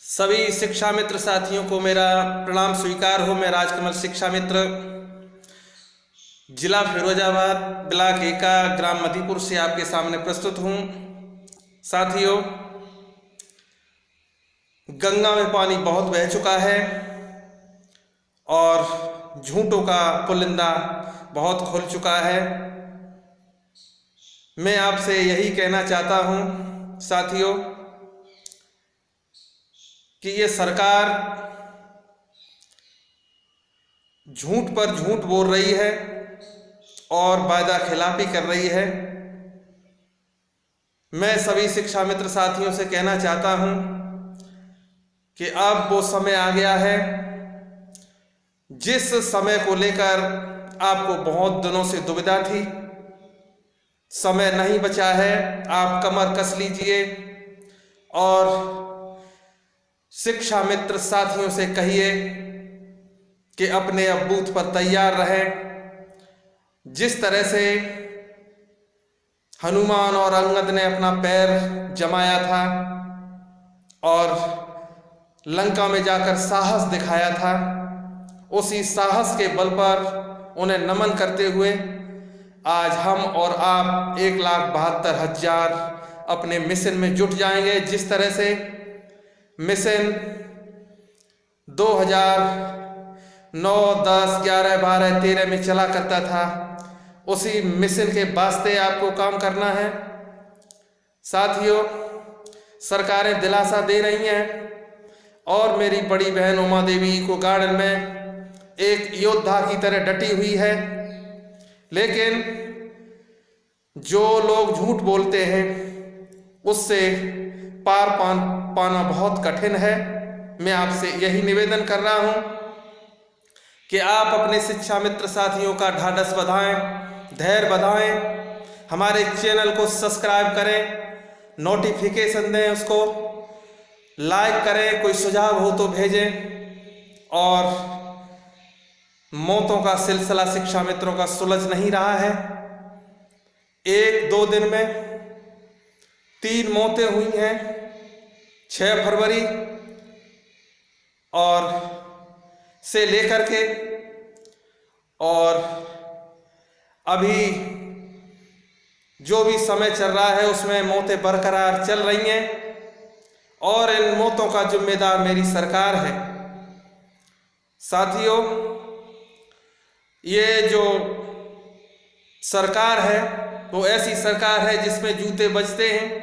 सभी शिक्षा मित्र साथियों को मेरा प्रणाम स्वीकार हो। मैं राजकमल शिक्षा मित्र जिला फिरोजाबाद ब्लॉक एका ग्राम मधीपुर से आपके सामने प्रस्तुत हूँ। साथियों, गंगा में पानी बहुत बह चुका है और झूठों का पुलिंदा बहुत खुल चुका है। मैं आपसे यही कहना चाहता हूँ साथियों कि ये सरकार झूठ पर झूठ बोल रही है और वायदा खिलाफी कर रही है। मैं सभी शिक्षा मित्र साथियों से कहना चाहता हूं कि अब वो समय आ गया है जिस समय को लेकर आपको बहुत दिनों से दुविधा थी। समय नहीं बचा है, आप कमर कस लीजिए और शिक्षा मित्र साथियों से कहिए कि अपने अब बूथ पर तैयार रहें। जिस तरह से हनुमान और अंगद ने अपना पैर जमाया था और लंका में जाकर साहस दिखाया था, उसी साहस के बल पर उन्हें नमन करते हुए आज हम और आप 1,72,000 अपने मिशन में जुट जाएंगे। जिस तरह से मिशन 2009, 10, 11, 12, 13 में चला करता था, उसी मिशन के वास्ते आपको काम करना है। साथियों, सरकारें दिलासा दे रही हैं और मेरी बड़ी बहन उमा देवी इको गार्डन में एक योद्धा की तरह डटी हुई है, लेकिन जो लोग झूठ बोलते हैं उससे पार पाना बहुत कठिन है। मैं आपसे यही निवेदन कर रहा हूं कि आप अपने शिक्षा मित्र साथियों का ढाढ़स बढ़ाएं, धैर्य बढ़ाएं, हमारे चैनल को सब्सक्राइब करें, नोटिफिकेशन दें, उसको लाइक करें, कोई सुझाव हो तो भेजें। और मौतों का सिलसिला शिक्षा मित्रों का सुलझ नहीं रहा है। 1-2 दिन में 3 मौतें हुई हैं, 6 फरवरी और से लेकर के, और अभी जो भी समय चल रहा है उसमें मौतें बरकरार चल रही हैं और इन मौतों का जिम्मेदार मेरी सरकार है। साथियों, ये जो सरकार है वो ऐसी सरकार है जिसमें जूते बजते हैं,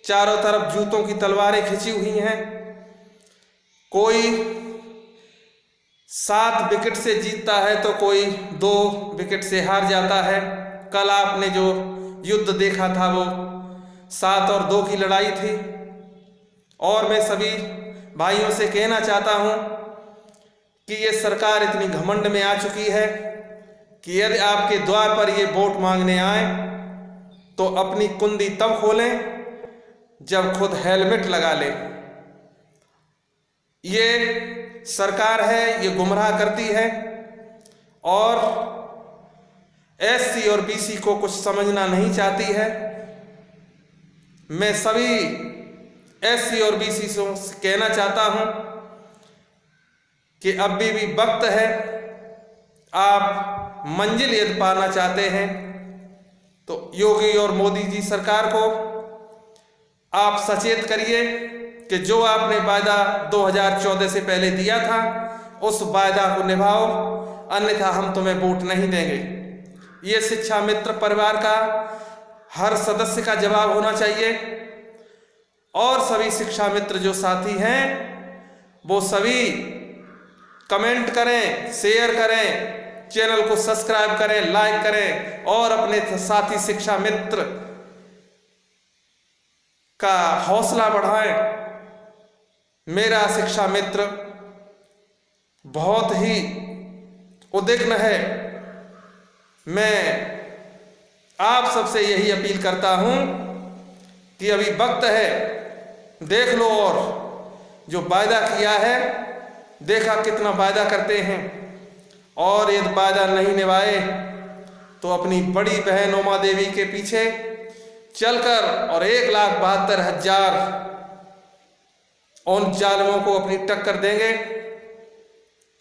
चारों तरफ जूतों की तलवारें खिंची हुई हैं। कोई 7 विकेट से जीतता है तो कोई 2 विकेट से हार जाता है। कल आपने जो युद्ध देखा था वो 7 और 2 की लड़ाई थी। और मैं सभी भाइयों से कहना चाहता हूं कि ये सरकार इतनी घमंड में आ चुकी है कि यदि आपके द्वार पर ये वोट मांगने आए तो अपनी कुंडी तब खोलें जब खुद हेलमेट लगा ले। ये सरकार है, ये गुमराह करती है और एससी और बीसी को कुछ समझना नहीं चाहती है। मैं सभी एससी और बीसी से कहना चाहता हूं कि अभी भी वक्त है। आप मंजिल यदि पाना चाहते हैं तो योगी और मोदी जी सरकार को आप सचेत करिए कि जो आपने वायदा 2014 से पहले दिया था उस वायदा को निभाओ, अन्यथा हम तुम्हें वोट नहीं देंगे। ये शिक्षा मित्र परिवार का हर सदस्य का जवाब होना चाहिए। और सभी शिक्षा मित्र जो साथी हैं वो सभी कमेंट करें, शेयर करें, चैनल को सब्सक्राइब करें, लाइक करें और अपने साथी शिक्षा मित्र का हौसला बढ़ाएं। मेरा शिक्षा मित्र बहुत ही उद्विग्न है। मैं आप सबसे यही अपील करता हूं कि अभी वक्त है, देख लो और जो वायदा किया है, देखा कितना वायदा करते हैं और यदि वायदा नहीं निभाए तो अपनी बड़ी बहन उमा देवी के पीछे चलकर और 1,72,000 उन जालिमों को अपनी टक्कर देंगे।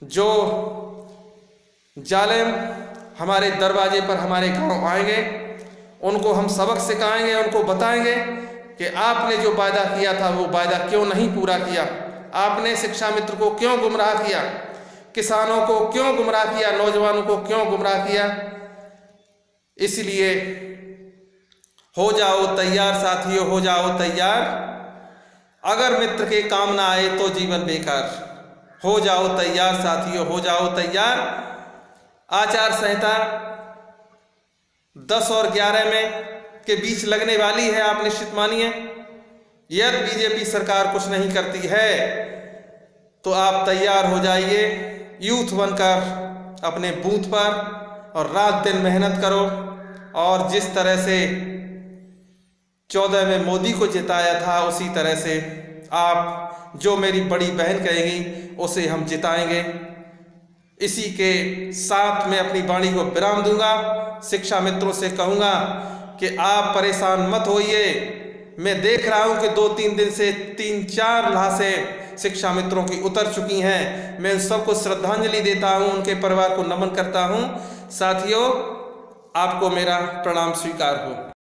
जो जालिम हमारे दरवाजे पर हमारे गांव आएंगे, उनको हम सबक सिखाएंगे, उनको बताएंगे कि आपने जो वायदा किया था वो वायदा क्यों नहीं पूरा किया, आपने शिक्षा मित्र को क्यों गुमराह किया, किसानों को क्यों गुमराह किया, नौजवानों को क्यों गुमराह किया। इसलिए हो जाओ तैयार साथियों, हो जाओ तैयार। अगर मित्र के काम ना आए तो जीवन बेकार। हो जाओ तैयार साथियों, हो जाओ तैयार। आचार संहिता 10 और 11 में के बीच लगने वाली है, आप निश्चित मानिए। यदि बीजेपी सरकार कुछ नहीं करती है तो आप तैयार हो जाइए, यूथ बनकर अपने बूथ पर और रात दिन मेहनत करो। और जिस तरह से 14 में मोदी को जिताया था, उसी तरह से आप जो मेरी बड़ी बहन कहेगी उसे हम जिताएंगे। इसी के साथ मैं अपनी वाणी को विराम दूंगा। शिक्षा मित्रों से कहूँगा कि आप परेशान मत होइए। मैं देख रहा हूँ कि 2-3 दिन से 3-4 लाशें शिक्षा मित्रों की उतर चुकी हैं। मैं सबको श्रद्धांजलि देता हूँ, उनके परिवार को नमन करता हूँ। साथियों, आपको मेरा प्रणाम स्वीकार हो।